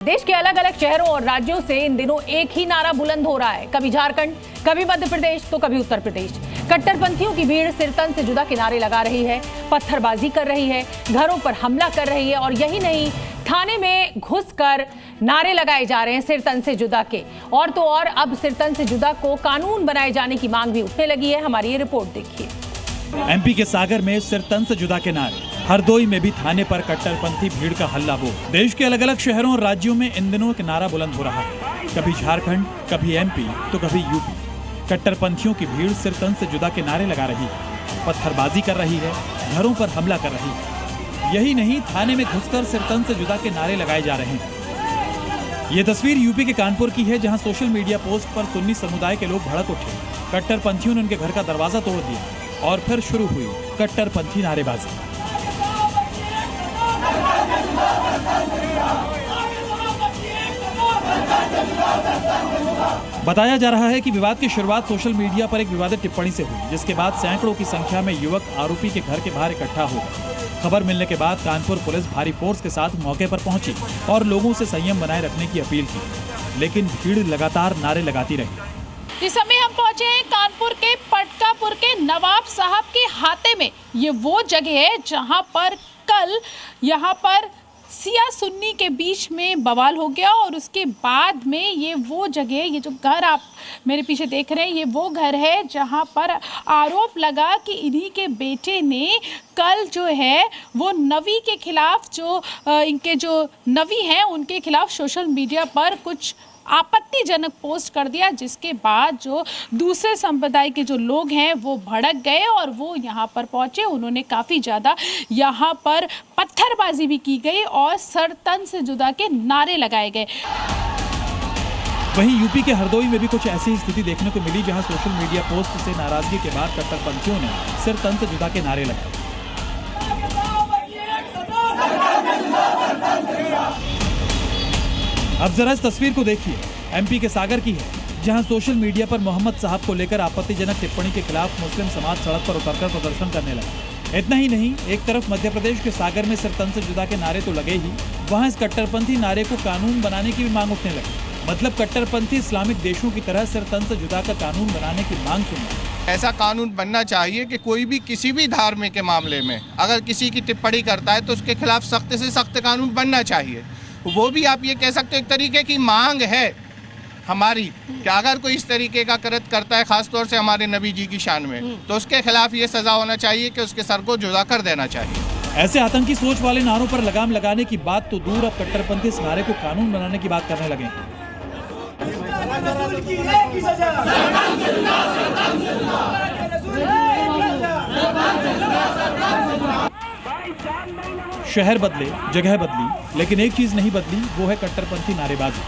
देश के अलग अलग शहरों और राज्यों से इन दिनों एक ही नारा बुलंद हो रहा है। कभी झारखंड, कभी मध्य प्रदेश, तो कभी उत्तर प्रदेश। कट्टरपंथियों की भीड़ सिर तन से जुदा के नारे लगा रही है, पत्थरबाजी कर रही है, घरों पर हमला कर रही है और यही नहीं, थाने में घुसकर नारे लगाए जा रहे हैं सिर तन से जुदा के। और तो और अब सिर तन से जुदा को कानून बनाए जाने की मांग भी उठने लगी है। हमारी ये रिपोर्ट देखिए। एमपी के सागर में सिर तन से जुदा के नारे, हरदोई में भी थाने पर कट्टरपंथी भीड़ का हल्ला बोल। देश के अलग अलग शहरों और राज्यों में इन दिनों एक नारा बुलंद हो रहा है। कभी झारखंड, कभी एमपी, तो कभी यूपी। कट्टरपंथियों की भीड़ सिर तन से जुदा के नारे लगा रही है, पत्थरबाजी कर रही है, घरों पर हमला कर रही है। यही नहीं, थाने में घुसकर सिर तन से जुदा के नारे लगाए जा रहे हैं। ये तस्वीर यूपी के कानपुर की है, जहां सोशल मीडिया पोस्ट पर सुन्नी समुदाय के लोग भड़क उठे। कट्टरपंथियों ने उनके घर का दरवाजा तोड़ दिया और फिर शुरू हुई कट्टरपंथी नारेबाजी। बताया जा रहा है कि विवाद की शुरुआत सोशल मीडिया पर एक विवादित टिप्पणी से हुई, जिसके बाद सैकड़ों की संख्या में युवक आरोपी के घर के बाहर इकट्ठा हो गए। खबर मिलने के बाद कानपुर पुलिस भारी फोर्स के साथ मौके पर पहुंची और लोगों से संयम बनाए रखने की अपील की, लेकिन भीड़ लगातार नारे लगाती रही। इस समय हम पहुंचे हैं कानपुर के पटकापुर के नवाब साहब के हाते में। ये वो जगह है जहां पर कल यहाँ पर सिया सुन्नी के बीच में बवाल हो गया और उसके बाद में ये वो जगह, ये जो घर आप मेरे पीछे देख रहे हैं, ये वो घर है जहां पर आरोप लगा कि इन्हीं के बेटे ने कल जो है वो नवी के खिलाफ, जो इनके जो नवी हैं उनके खिलाफ सोशल मीडिया पर कुछ आपत्तिजनक पोस्ट कर दिया, जिसके बाद जो दूसरे संप्रदाय के जो लोग हैं वो भड़क गए और वो यहाँ पर पहुँचे। उन्होंने काफ़ी ज़्यादा यहाँ पर पत्थरबाजी भी की गई और सर तन से जुदा के नारे लगाए गए। वहीं यूपी के हरदोई में भी कुछ ऐसी स्थिति देखने को मिली, जहां सोशल मीडिया पोस्ट से नाराजगी के बाद कट्टरपंथियों ने सिर तन से जुदा के नारे लगाए। अब जरा इस तस्वीर को देखिए, एमपी के सागर की है, जहां सोशल मीडिया पर मोहम्मद साहब को लेकर आपत्तिजनक टिप्पणी के खिलाफ मुस्लिम समाज सड़क पर उतरकर प्रदर्शन करने लगा। इतना ही नहीं, एक तरफ मध्य प्रदेश के सागर में सिर तन से जुदा के नारे तो लगे ही, वहां इस कट्टरपंथी नारे को कानून बनाने की भी मांग उठने लगी। मतलब कट्टरपंथी इस्लामिक देशों की तरह सिर तन से जुदा का कानून बनाने की मांग सुनी। ऐसा कानून बनना चाहिए कि कोई भी किसी भी धर्म के मामले में अगर किसी की टिप्पणी करता है तो उसके खिलाफ सख्त से सख्त कानून बनना चाहिए। वो भी आप ये कह सकते हो एक तरीके की मांग है हमारी कि अगर कोई इस तरीके का कृत्य करता है, खासतौर से हमारे नबी जी की शान में, तो उसके खिलाफ ये सजा होना चाहिए कि उसके सर को जुदा कर देना चाहिए। ऐसे आतंकी सोच वाले नारों पर लगाम लगाने की बात तो दूर, अब कट्टरपंथी इस नारे को कानून बनाने की बात करने लगे। शहर बदले, जगह बदली, लेकिन एक चीज नहीं बदली, वो है कट्टरपंथी नारेबाजी।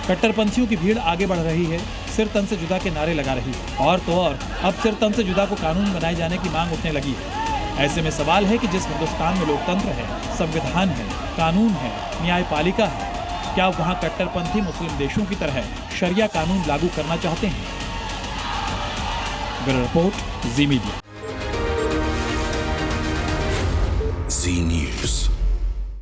कट्टरपंथियों की भीड़ आगे बढ़ रही है, सिर तन से जुदा के नारे लगा रही है और तो और अब सिर तन से जुदा को कानून बनाए जाने की मांग उठने लगी है। ऐसे में सवाल है कि जिस हिंदुस्तान में लोकतंत्र है, संविधान है, कानून है, न्यायपालिका है, क्या वहां कट्टरपंथी मुस्लिम देशों की तरह शरिया कानून लागू करना चाहते हैं? ब्यूरो रिपोर्ट, जी मीडिया।